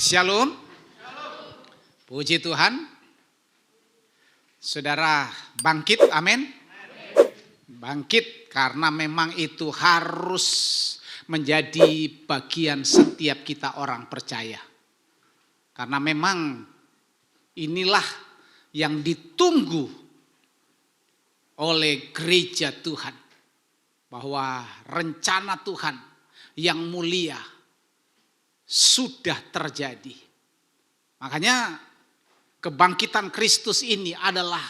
Shalom. Puji Tuhan. Saudara bangkit, amin. Bangkit karena memang itu harus menjadi bagian setiap kita orang percaya. Karena memang inilah yang ditunggu oleh gereja Tuhan. Bahwa rencana Tuhan yang mulia sudah terjadi. Makanya kebangkitan Kristus ini adalah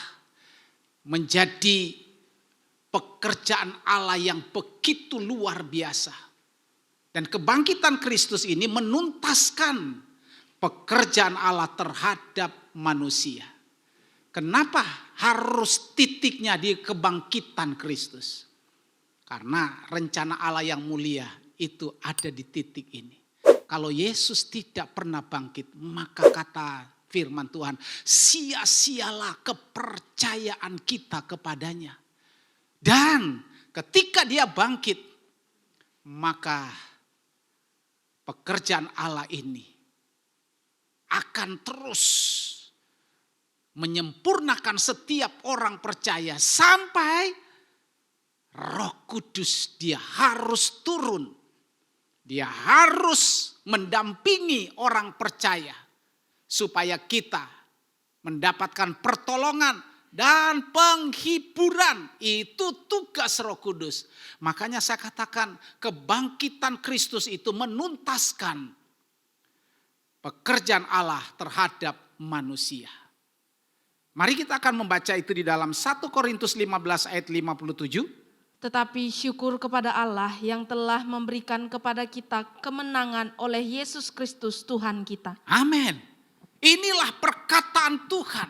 menjadi pekerjaan Allah yang begitu luar biasa. Dan kebangkitan Kristus ini menuntaskan pekerjaan Allah terhadap manusia. Kenapa harus titiknya di kebangkitan Kristus? Karena rencana Allah yang mulia itu ada di titik ini. Kalau Yesus tidak pernah bangkit, maka kata firman Tuhan, sia-sialah kepercayaan kita kepadanya. Dan ketika dia bangkit, maka pekerjaan Allah ini akan terus menyempurnakan setiap orang percaya sampai Roh Kudus dia harus turun. Dia harus mendampingi orang percaya supaya kita mendapatkan pertolongan dan penghiburan. Itu tugas Roh Kudus. Makanya saya katakan kebangkitan Kristus itu menuntaskan pekerjaan Allah terhadap manusia. Mari kita akan membaca itu di dalam 1 Korintus 15 ayat 57. Tetapi syukur kepada Allah yang telah memberikan kepada kita kemenangan oleh Yesus Kristus Tuhan kita. Amin. Inilah perkataan Tuhan.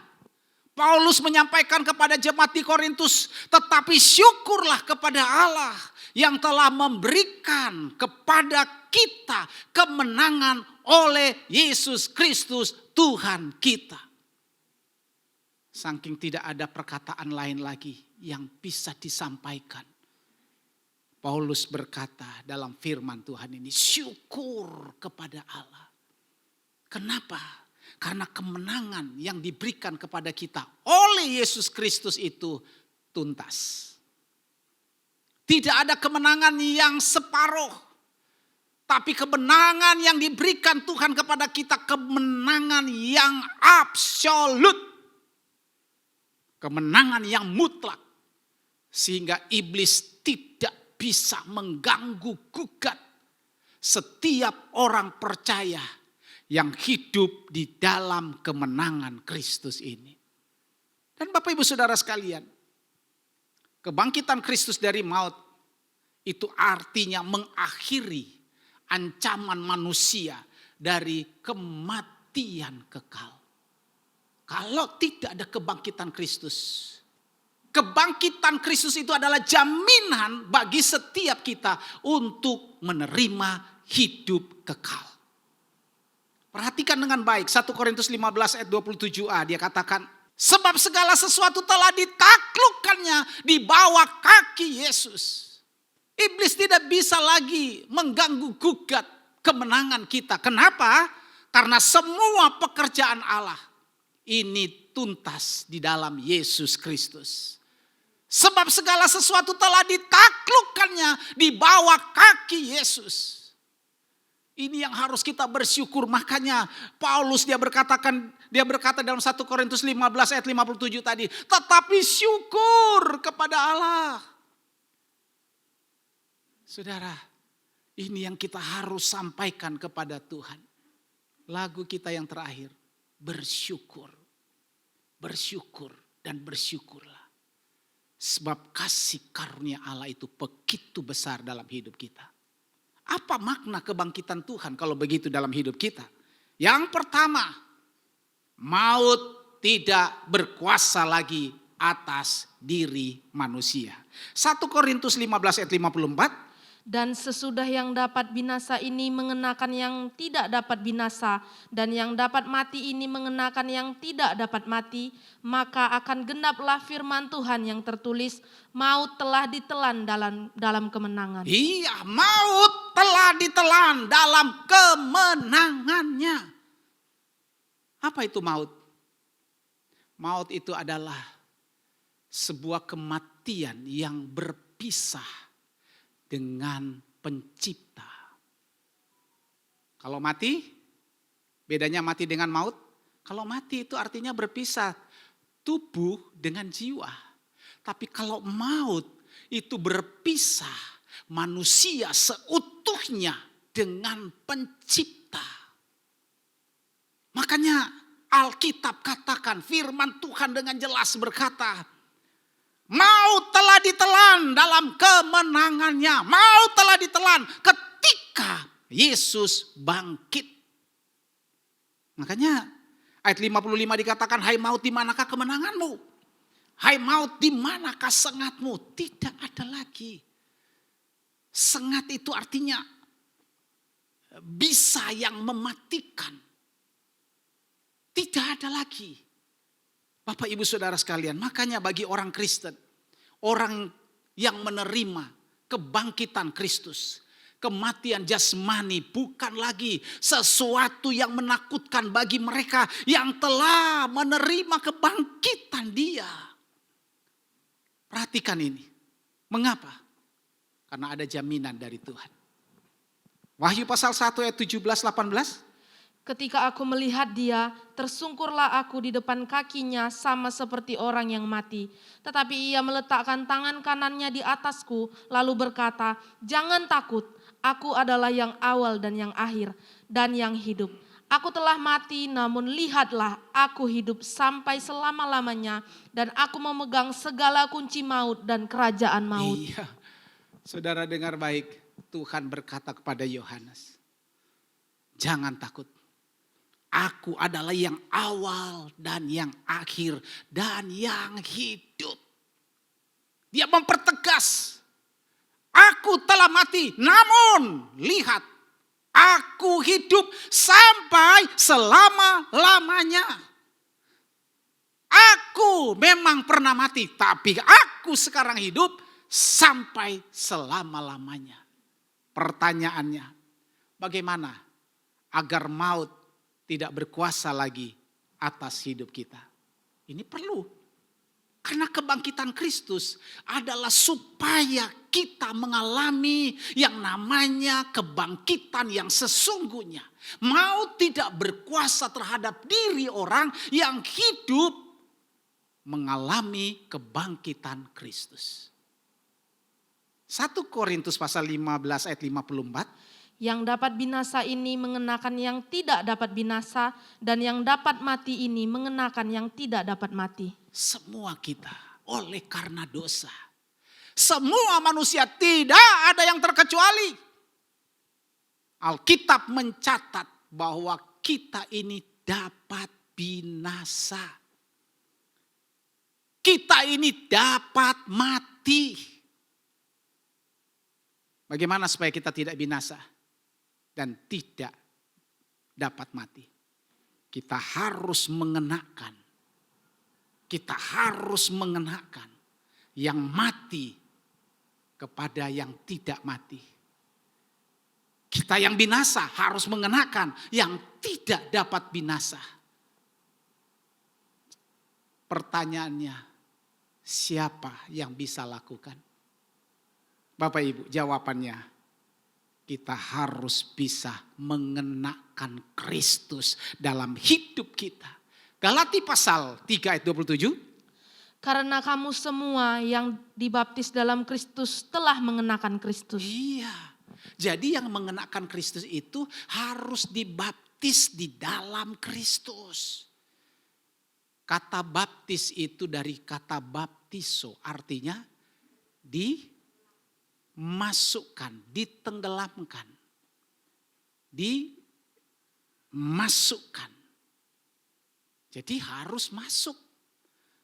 Paulus menyampaikan kepada jemaat di Korintus, tetapi syukurlah kepada Allah yang telah memberikan kepada kita kemenangan oleh Yesus Kristus Tuhan kita. Saking tidak ada perkataan lain lagi yang bisa disampaikan. Paulus berkata dalam firman Tuhan ini, syukur kepada Allah. Kenapa? Karena kemenangan yang diberikan kepada kita oleh Yesus Kristus itu tuntas. Tidak ada kemenangan yang separuh. Tapi kemenangan yang diberikan Tuhan kepada kita, kemenangan yang absolut. Kemenangan yang mutlak. Sehingga iblis tidak bisa mengganggu gugat setiap orang percaya yang hidup di dalam kemenangan Kristus ini. Dan Bapak Ibu Saudara sekalian, kebangkitan Kristus dari maut itu artinya mengakhiri ancaman manusia dari kematian kekal. Kalau tidak ada kebangkitan Kristus, kebangkitan Kristus itu adalah jaminan bagi setiap kita untuk menerima hidup kekal. Perhatikan dengan baik 1 Korintus 15 ayat 27a dia katakan, sebab segala sesuatu telah ditaklukkannya di bawah kaki Yesus. Iblis tidak bisa lagi mengganggu gugat kemenangan kita. Kenapa? Karena semua pekerjaan Allah ini tuntas di dalam Yesus Kristus. Sebab segala sesuatu telah ditaklukkannya di bawah kaki Yesus. Ini yang harus kita bersyukur. Makanya Paulus dia berkata dalam 1 Korintus 15 ayat 57 tadi. Tetapi syukur kepada Allah. Saudara, ini yang kita harus sampaikan kepada Tuhan. Lagu kita yang terakhir. Bersyukur. Bersyukur dan bersyukurlah. Sebab kasih karunia Allah itu begitu besar dalam hidup kita. Apa makna kebangkitan Tuhan kalau begitu dalam hidup kita? Yang pertama, maut tidak berkuasa lagi atas diri manusia. 1 Korintus 15 ayat 54. Dan sesudah yang dapat binasa ini mengenakan yang tidak dapat binasa, dan yang dapat mati ini mengenakan yang tidak dapat mati, maka akan genaplah firman Tuhan yang tertulis, maut telah ditelan dalam kemenangan. Iya, maut telah ditelan dalam kemenangannya. Apa itu maut? Maut itu adalah sebuah kematian yang berpisah dengan pencipta. Kalau mati, bedanya mati dengan maut. Kalau mati itu artinya berpisah tubuh dengan jiwa. Tapi kalau maut itu berpisah manusia seutuhnya dengan pencipta. Makanya Alkitab katakan, firman Tuhan dengan jelas berkata, maut telah ditelan dalam kemenangannya. Maut telah ditelan ketika Yesus bangkit. Makanya ayat 55 dikatakan, hai maut di manakah kemenanganmu? Hai maut di manakah sengatmu? Tidak ada lagi. Sengat itu artinya bisa yang mematikan. Tidak ada lagi. Bapak ibu saudara sekalian, makanya bagi orang Kristen, orang yang menerima kebangkitan Kristus, kematian jasmani bukan lagi sesuatu yang menakutkan bagi mereka yang telah menerima kebangkitan Dia. Perhatikan ini. Mengapa? Karena ada jaminan dari Tuhan. Wahyu pasal 1 ayat 17-18. Ketika aku melihat Dia, tersungkurlah aku di depan kakinya sama seperti orang yang mati. Tetapi Ia meletakkan tangan kanannya di atasku, lalu berkata, jangan takut, aku adalah yang awal dan yang akhir, dan yang hidup. Aku telah mati, namun lihatlah, aku hidup sampai selama-lamanya, dan aku memegang segala kunci maut dan kerajaan maut. Iya, saudara dengar baik, Tuhan berkata kepada Yohanes, jangan takut. Aku adalah yang awal dan yang akhir dan yang hidup. Dia mempertegas, aku telah mati, namun lihat, aku hidup sampai selama-lamanya. Aku memang pernah mati, tapi aku sekarang hidup sampai selama-lamanya. Pertanyaannya, bagaimana agar maut tidak berkuasa lagi atas hidup kita? Ini perlu. Karena kebangkitan Kristus adalah supaya kita mengalami yang namanya kebangkitan yang sesungguhnya. Maut tidak berkuasa terhadap diri orang yang hidup mengalami kebangkitan Kristus. 1 Korintus pasal 15 ayat 54. Yang dapat binasa ini mengenakan yang tidak dapat binasa, dan yang dapat mati ini mengenakan yang tidak dapat mati. Semua kita oleh karena dosa. Semua manusia, tidak ada yang terkecuali. Alkitab mencatat bahwa kita ini dapat binasa. Kita ini dapat mati. Bagaimana supaya kita tidak binasa dan tidak dapat mati? Kita harus mengenakan yang mati kepada yang tidak mati. Kita yang binasa harus mengenakan yang tidak dapat binasa. Pertanyaannya, siapa yang bisa lakukan? Bapak Ibu, jawabannya, kita harus bisa mengenakan Kristus dalam hidup kita. Galati pasal 3 ayat 27. Karena kamu semua yang dibaptis dalam Kristus telah mengenakan Kristus. Iya, jadi yang mengenakan Kristus itu harus dibaptis di dalam Kristus. Kata baptis itu dari kata baptiso, artinya dimasukkan, ditenggelamkan, dimasukkan. Jadi harus masuk.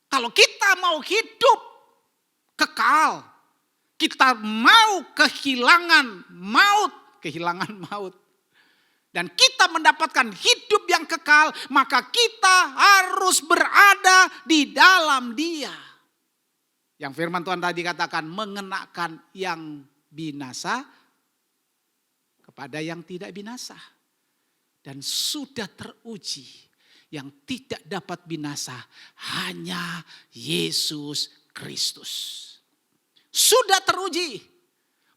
Kalau kita mau hidup kekal, kita mau kehilangan maut, dan kita mendapatkan hidup yang kekal, maka kita harus berada di dalam Dia. Yang firman Tuhan tadi katakan, mengenakan yang binasa kepada yang tidak binasa. Dan sudah teruji, yang tidak dapat binasa hanya Yesus Kristus. Sudah teruji.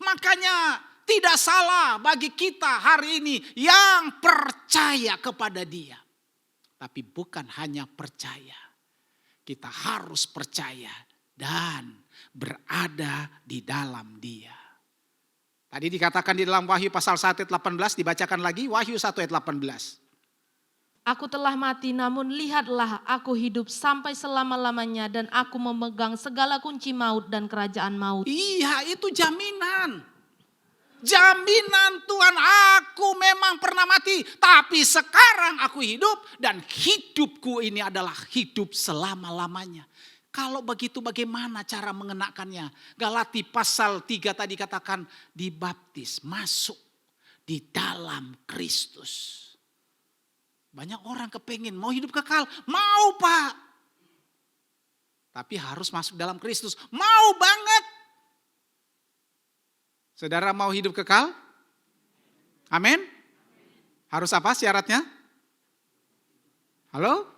Makanya tidak salah bagi kita hari ini yang percaya kepada Dia. Tapi bukan hanya percaya. Kita harus percaya dan berada di dalam Dia. Tadi dikatakan di dalam Wahyu pasal 1 ayat 18, dibacakan lagi Wahyu 1 ayat 18. Aku telah mati, namun lihatlah aku hidup sampai selama-lamanya dan aku memegang segala kunci maut dan kerajaan maut. Iya, itu jaminan. Jaminan Tuhan, aku memang pernah mati, tapi sekarang aku hidup dan hidupku ini adalah hidup selama-lamanya. Kalau begitu bagaimana cara mengenakannya? Galati pasal 3 tadi katakan dibaptis, masuk di dalam Kristus. Banyak orang kepengen mau hidup kekal, mau Pak. Tapi harus masuk dalam Kristus, mau banget. Saudara mau hidup kekal? Amin? Harus apa syaratnya? Halo?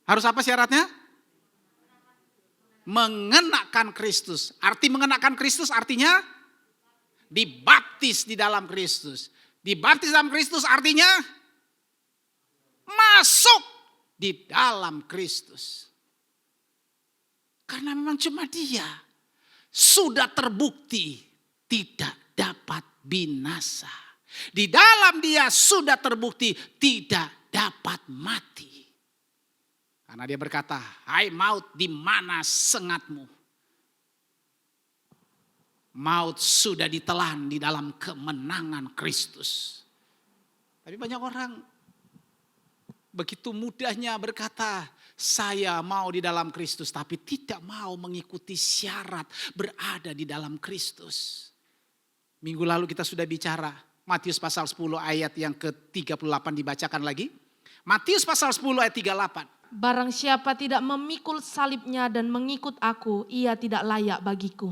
Harus apa syaratnya? Mengenakan Kristus. Arti mengenakan Kristus artinya dibaptis di dalam Kristus. Dibaptis dalam Kristus artinya masuk di dalam Kristus. Karena memang cuma Dia sudah terbukti tidak dapat binasa. Di dalam Dia sudah terbukti tidak dapat mati. Karena Dia berkata, hai maut, di mana sengatmu? Maut sudah ditelan di dalam kemenangan Kristus. Tapi banyak orang begitu mudahnya berkata, saya mau di dalam Kristus, tapi tidak mau mengikuti syarat berada di dalam Kristus. Minggu lalu kita sudah bicara, Matius pasal 10 ayat yang ke-38 dibacakan lagi. Matius pasal 10 ayat 38. Barang siapa tidak memikul salibnya dan mengikut aku, ia tidak layak bagiku.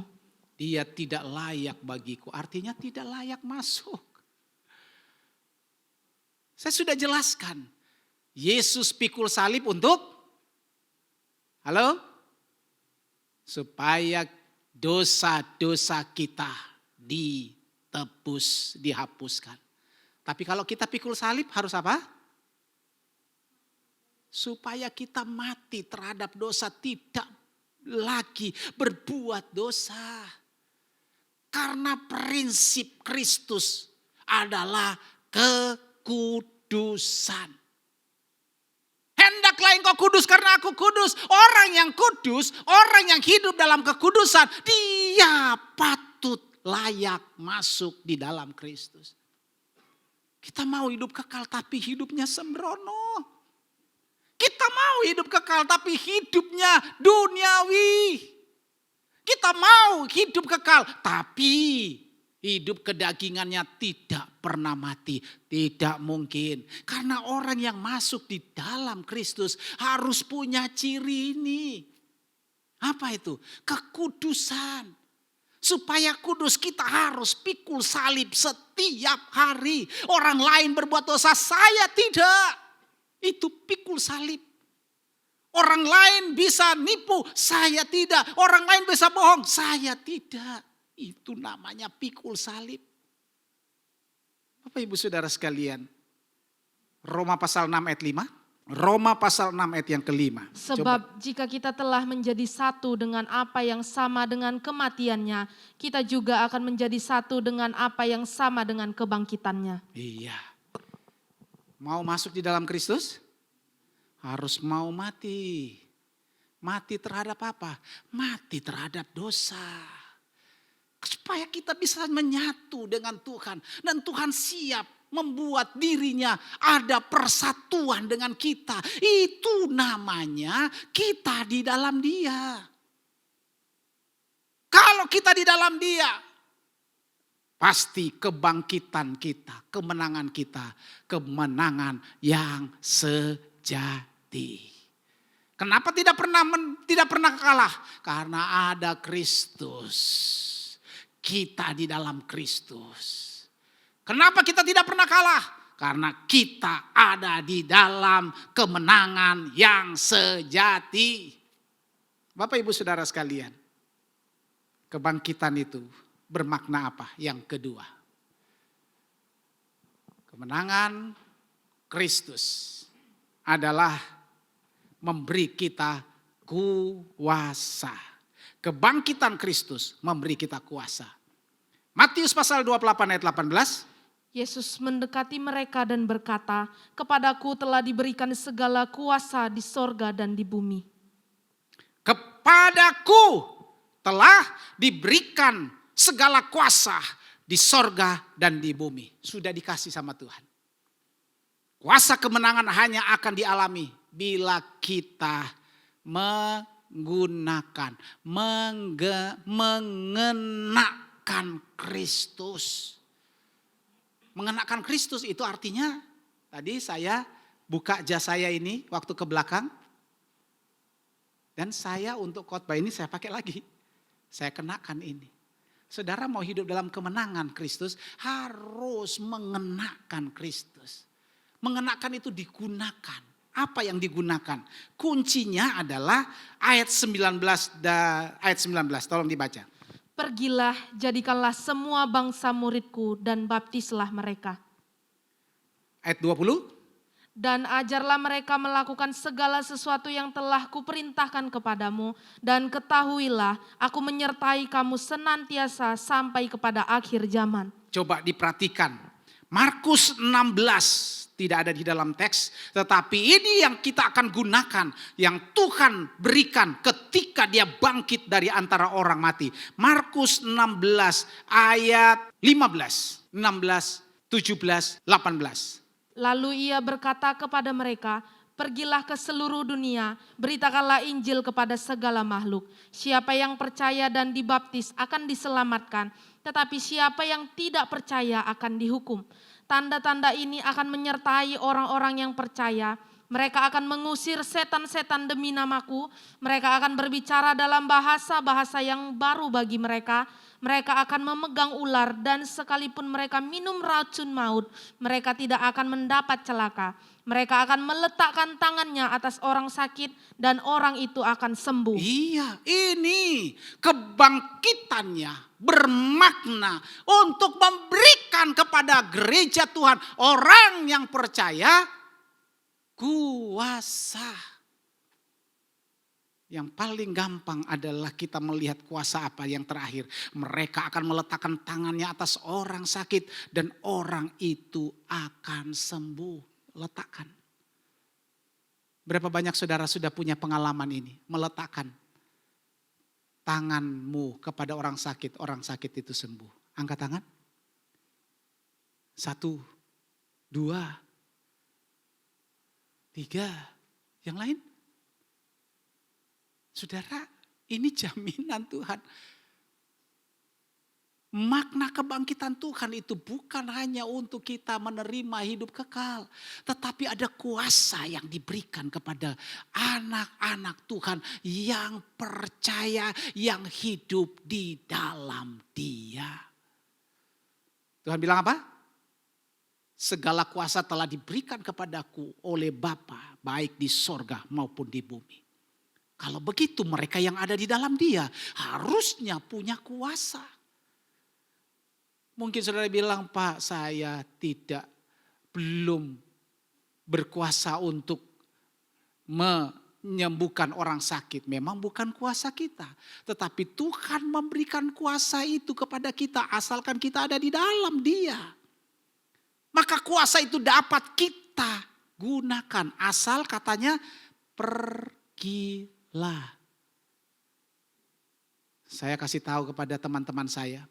Dia tidak layak bagiku, artinya tidak layak masuk. Saya sudah jelaskan, Yesus pikul salib untuk, halo? Supaya dosa-dosa kita ditebus, dihapuskan. Tapi kalau kita pikul salib harus apa? Supaya kita mati terhadap dosa, tidak lagi berbuat dosa. Karena prinsip Kristus adalah kekudusan. Hendaklah engkau kudus karena aku kudus. Orang yang kudus, orang yang hidup dalam kekudusan, dia patut layak masuk di dalam Kristus. Kita mau hidup kekal tapi hidupnya sembrono. Kita mau hidup kekal tapi hidupnya duniawi. Kita mau hidup kekal tapi hidup kedagingannya tidak pernah mati. Tidak mungkin. Karena orang yang masuk di dalam Kristus harus punya ciri ini. Apa itu? Kekudusan. Supaya kudus kita harus pikul salib setiap hari. Orang lain berbuat dosa, saya tidak. Itu pikul salib. Orang lain bisa nipu, saya tidak. Orang lain bisa bohong, saya tidak. Itu namanya pikul salib. Bapak Ibu Saudara sekalian, Roma pasal 6 ayat 5. Roma pasal 6 ayat yang kelima. Sebab jika kita telah menjadi satu dengan apa yang sama dengan kematiannya, kita juga akan menjadi satu dengan apa yang sama dengan kebangkitannya. Iya. Mau masuk di dalam Kristus? Harus mau mati. Mati terhadap apa? Mati terhadap dosa. Supaya kita bisa menyatu dengan Tuhan. Dan Tuhan siap membuat dirinya ada persatuan dengan kita. Itu namanya kita di dalam Dia. Kalau kita di dalam Dia, pasti kebangkitan kita, kemenangan kita, kemenangan yang sejati. Kenapa tidak pernah kalah? Karena ada Kristus. Kita di dalam Kristus. Kenapa kita tidak pernah kalah? Karena kita ada di dalam kemenangan yang sejati. Bapak Ibu Saudara sekalian, kebangkitan itu bermakna apa? Yang kedua, kemenangan Kristus adalah memberi kita kuasa. Kebangkitan Kristus memberi kita kuasa. Matius pasal 28 ayat 18. Yesus mendekati mereka dan berkata, "Kepadaku telah diberikan segala kuasa di sorga dan di bumi." Kepadaku telah diberikan segala kuasa di sorga dan di bumi. Sudah dikasih sama Tuhan. Kuasa kemenangan hanya akan dialami bila kita menggunakan, mengenakan Kristus. Mengenakan Kristus itu artinya, tadi saya buka jas saya ini waktu ke belakang. Dan saya untuk khotbah ini saya pakai lagi. Saya kenakan ini. Saudara mau hidup dalam kemenangan Kristus harus mengenakan Kristus. Mengenakan itu digunakan. Apa yang digunakan? Kuncinya adalah ayat 19 tolong dibaca. "Pergilah, jadikanlah semua bangsa muridku dan baptislah mereka. Ayat 20. Dan ajarlah mereka melakukan segala sesuatu yang telah kuperintahkan kepadamu. Dan ketahuilah, aku menyertai kamu senantiasa sampai kepada akhir zaman." Coba diperhatikan. Markus 16 tidak ada di dalam teks. Tetapi ini yang kita akan gunakan. Yang Tuhan berikan ketika dia bangkit dari antara orang mati. Markus 16 ayat 15, 16, 17, 18. Lalu ia berkata kepada mereka, "Pergilah ke seluruh dunia, beritakanlah Injil kepada segala makhluk. Siapa yang percaya dan dibaptis akan diselamatkan, tetapi siapa yang tidak percaya akan dihukum. Tanda-tanda ini akan menyertai orang-orang yang percaya. Mereka akan mengusir setan-setan demi namaku. Mereka akan berbicara dalam bahasa-bahasa yang baru bagi mereka. Mereka akan memegang ular dan sekalipun mereka minum racun maut, mereka tidak akan mendapat celaka. Mereka akan meletakkan tangannya atas orang sakit dan orang itu akan sembuh." Iya, ini kebangkitannya bermakna untuk memberikan kepada gereja Tuhan, orang yang percaya, kuasa. Yang paling gampang adalah kita melihat kuasa apa yang terakhir. Mereka akan meletakkan tangannya atas orang sakit dan orang itu akan sembuh. Letakkan. Berapa banyak saudara sudah punya pengalaman ini? Meletakkan tanganmu kepada orang sakit itu sembuh. Angkat tangan. 1, 2, 3. Yang lain? Saudara, ini jaminan Tuhan. Makna kebangkitan Tuhan itu bukan hanya untuk kita menerima hidup kekal. Tetapi ada kuasa yang diberikan kepada anak-anak Tuhan yang percaya, yang hidup di dalam Dia. Tuhan bilang apa? Segala kuasa telah diberikan kepadaku oleh Bapa, baik di sorga maupun di bumi. Kalau begitu mereka yang ada di dalam Dia harusnya punya kuasa. Mungkin saudara bilang, "Pak, saya belum berkuasa untuk menyembuhkan orang sakit." Memang bukan kuasa kita. Tetapi Tuhan memberikan kuasa itu kepada kita asalkan kita ada di dalam Dia. Maka kuasa itu dapat kita gunakan asal katanya pergilah. Saya kasih tahu kepada teman-teman saya.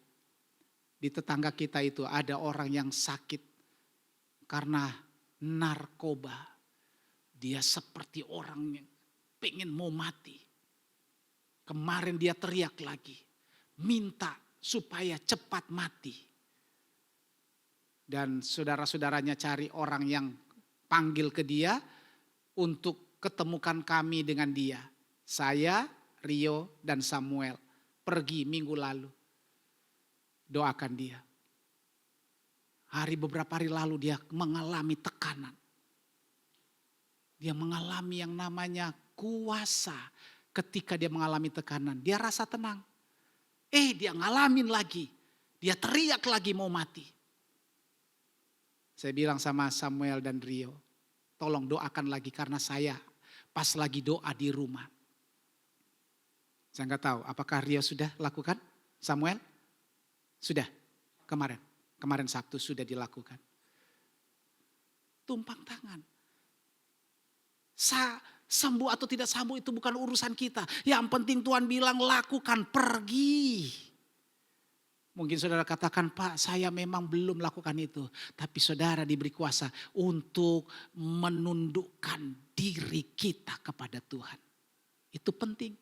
Di tetangga kita itu ada orang yang sakit karena narkoba. Dia seperti orang yang pengen mau mati. Kemarin dia teriak lagi. Minta supaya cepat mati. Dan saudara-saudaranya cari orang yang panggil ke dia untuk ketemukan kami dengan dia. Saya, Rio, dan Samuel pergi minggu lalu. Doakan dia. beberapa hari lalu dia mengalami tekanan. Dia mengalami yang namanya kuasa. Ketika dia mengalami tekanan, dia rasa tenang. Dia ngalamin lagi. Dia teriak lagi mau mati. Saya bilang sama Samuel dan Rio, tolong doakan lagi karena saya pas lagi doa di rumah. Saya nggak tahu apakah Rio sudah lakukan? Samuel? Sudah kemarin Sabtu sudah dilakukan. Tumpang tangan. Sembuh atau tidak sembuh itu bukan urusan kita. Yang penting Tuhan bilang lakukan, pergi. Mungkin saudara katakan, Pak, saya memang belum lakukan itu. Tapi saudara diberi kuasa untuk menundukkan diri kita kepada Tuhan. Itu penting.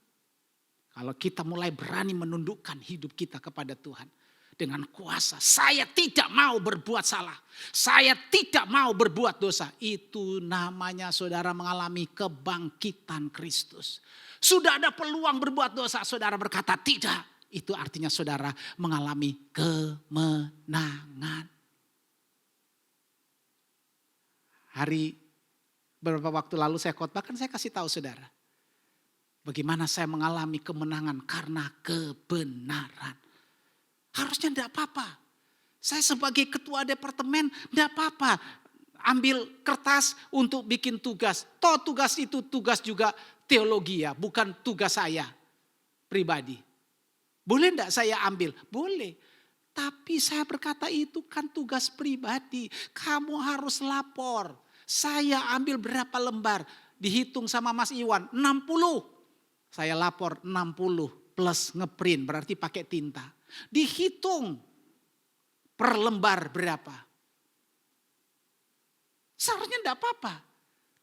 Kalau kita mulai berani menundukkan hidup kita kepada Tuhan. Dengan kuasa, saya tidak mau berbuat salah. Saya tidak mau berbuat dosa. Itu namanya saudara mengalami kebangkitan Kristus. Sudah ada peluang berbuat dosa, saudara berkata tidak. Itu artinya saudara mengalami kemenangan. Beberapa waktu lalu saya khotbah, kan saya kasih tahu saudara. Bagaimana saya mengalami kemenangan karena kebenaran. Harusnya tidak apa-apa. Saya sebagai ketua departemen tidak apa-apa. Ambil kertas untuk bikin tugas. Toh tugas itu tugas juga teologi ya. Bukan tugas saya pribadi. Boleh tidak saya ambil? Boleh. Tapi saya berkata itu kan tugas pribadi. Kamu harus lapor. Saya ambil berapa lembar. Dihitung sama Mas Iwan. 60. Saya lapor 60 plus ngeprint. Berarti pakai tinta. Dihitung per lembar berapa. Seharusnya tidak apa-apa.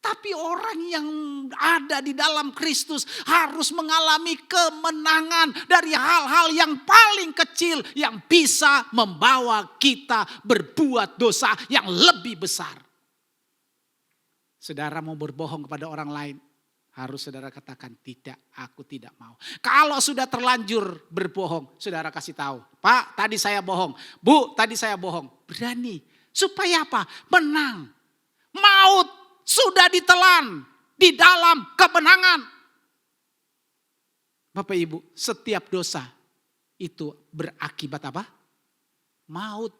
Tapi orang yang ada di dalam Kristus harus mengalami kemenangan dari hal-hal yang paling kecil yang bisa membawa kita berbuat dosa yang lebih besar. Saudara mau berbohong kepada orang lain, harus saudara katakan tidak, aku tidak mau. Kalau sudah terlanjur berbohong, saudara kasih tahu. Pak, tadi saya bohong. Bu, tadi saya bohong. Berani. Supaya apa? Menang. Maut sudah ditelan di dalam kemenangan. Bapak Ibu, setiap dosa itu berakibat apa? Maut.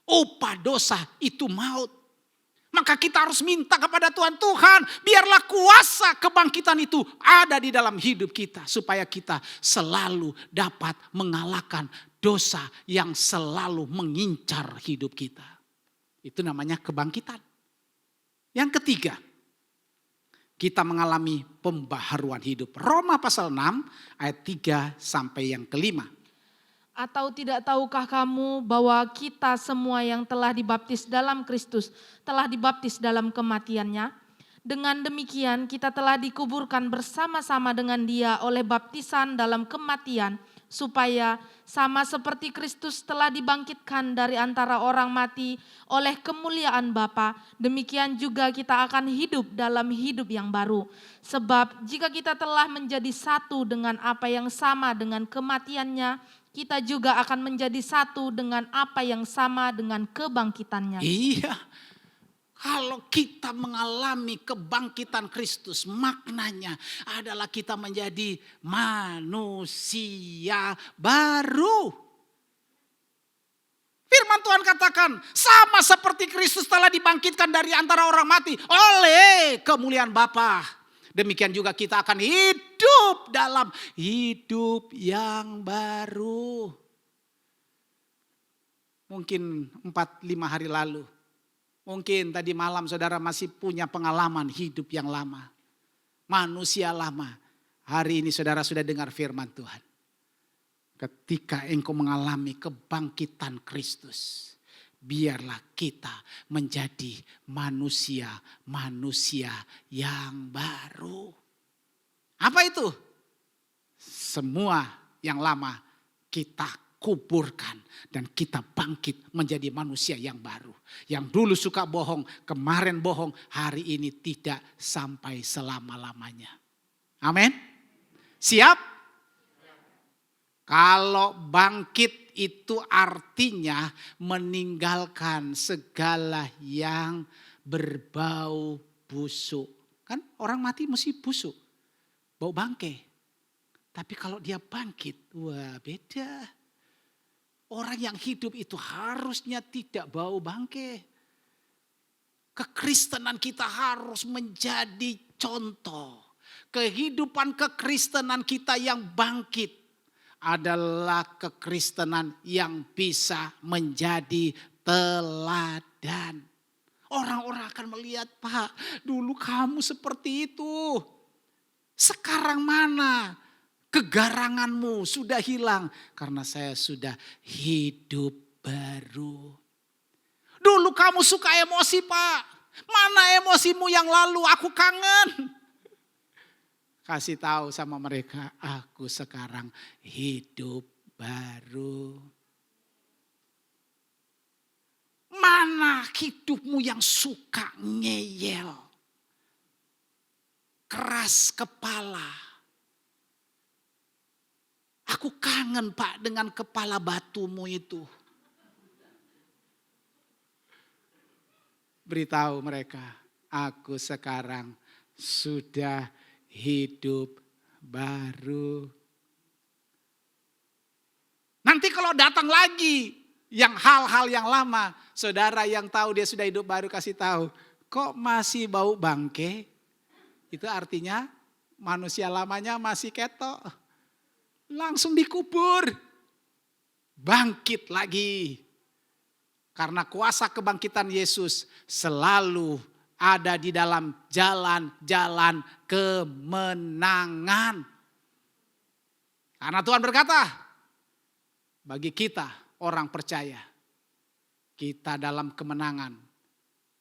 Upah dosa itu maut. Maka kita harus minta kepada Tuhan, Tuhan biarlah kuasa kebangkitan itu ada di dalam hidup kita. Supaya kita selalu dapat mengalahkan dosa yang selalu mengincar hidup kita. Itu namanya kebangkitan. Yang ketiga, kita mengalami pembaharuan hidup. Roma pasal 6 ayat 3 sampai yang kelima. Atau tidak tahukah kamu bahwa kita semua yang telah dibaptis dalam Kristus telah dibaptis dalam kematiannya? Dengan demikian kita telah dikuburkan bersama-sama dengan Dia oleh baptisan dalam kematian, supaya sama seperti Kristus telah dibangkitkan dari antara orang mati oleh kemuliaan Bapa, demikian juga kita akan hidup dalam hidup yang baru. Sebab jika kita telah menjadi satu dengan apa yang sama dengan kematiannya, kita juga akan menjadi satu dengan apa yang sama dengan kebangkitannya. Iya, kalau kita mengalami kebangkitan Kristus, maknanya adalah kita menjadi manusia baru. Firman Tuhan katakan, sama seperti Kristus telah dibangkitkan dari antara orang mati oleh kemuliaan Bapa. Demikian juga kita akan hidup dalam hidup yang baru. Mungkin 4-5 hari lalu. Mungkin tadi malam saudara masih punya pengalaman hidup yang lama. Manusia lama. Hari ini saudara sudah dengar firman Tuhan. Ketika engkau mengalami kebangkitan Kristus, biarlah kita menjadi manusia yang baru. Apa itu? Semua yang lama kita kuburkan dan kita bangkit menjadi manusia yang baru. Yang dulu suka bohong, kemarin bohong, hari ini tidak sampai selama-lamanya. Amin. Siap? Kalau bangkit itu artinya meninggalkan segala yang berbau busuk. Kan orang mati mesti busuk, bau bangkai. Tapi kalau dia bangkit, wah beda. Orang yang hidup itu harusnya tidak bau bangkai. Kekristenan kita harus menjadi contoh. Kehidupan kekristenan kita yang bangkit adalah kekristenan yang bisa menjadi teladan. Orang-orang akan melihat, Pak, dulu kamu seperti itu. Sekarang mana? Kegaranganmu sudah hilang karena saya sudah hidup baru. Dulu kamu suka emosi, Pak. Mana emosimu yang lalu? Aku kangen. Kasih tahu sama mereka, aku sekarang hidup baru. Mana hidupmu yang suka ngeyel, keras kepala? Aku kangen, Pak, dengan kepala batumu itu. Beritahu mereka, aku sekarang sudah hidup baru. Nanti kalau datang lagi yang hal-hal yang lama, saudara yang tahu dia sudah hidup baru kasih tahu, kok masih bau bangke? Itu artinya manusia lamanya masih ketok. Langsung dikubur. Bangkit lagi. Karena kuasa kebangkitan Yesus selalu ada di dalam jalan-jalan kemenangan. Karena Tuhan berkata, bagi kita orang percaya, kita dalam kemenangan,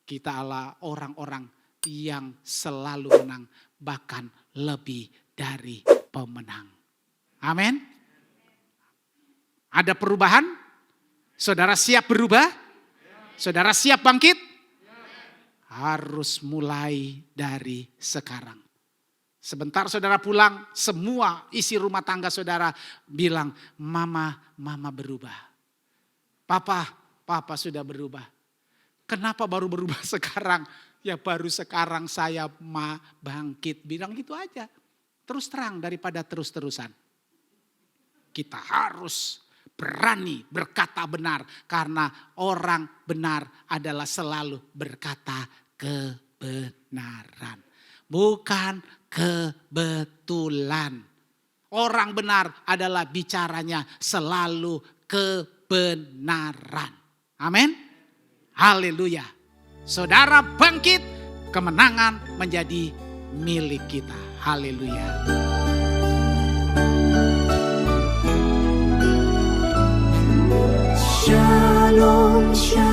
kita adalah orang-orang yang selalu menang, bahkan lebih dari pemenang. Amin. Ada perubahan? Saudara siap berubah? Saudara siap bangkit? Harus mulai dari sekarang. Sebentar saudara pulang, semua isi rumah tangga saudara bilang, mama berubah. Papa sudah berubah. Kenapa baru berubah sekarang? Ya baru sekarang saya bangkit. Bilang gitu aja. Terus terang daripada terus-terusan. Kita harus berani berkata benar. Karena orang benar adalah selalu berkata kebenaran. Bukan kebetulan. Orang benar adalah bicaranya selalu kebenaran. Amin. Haleluya. Saudara bangkit, kemenangan menjadi milik kita. Haleluya. Shalom, shalom.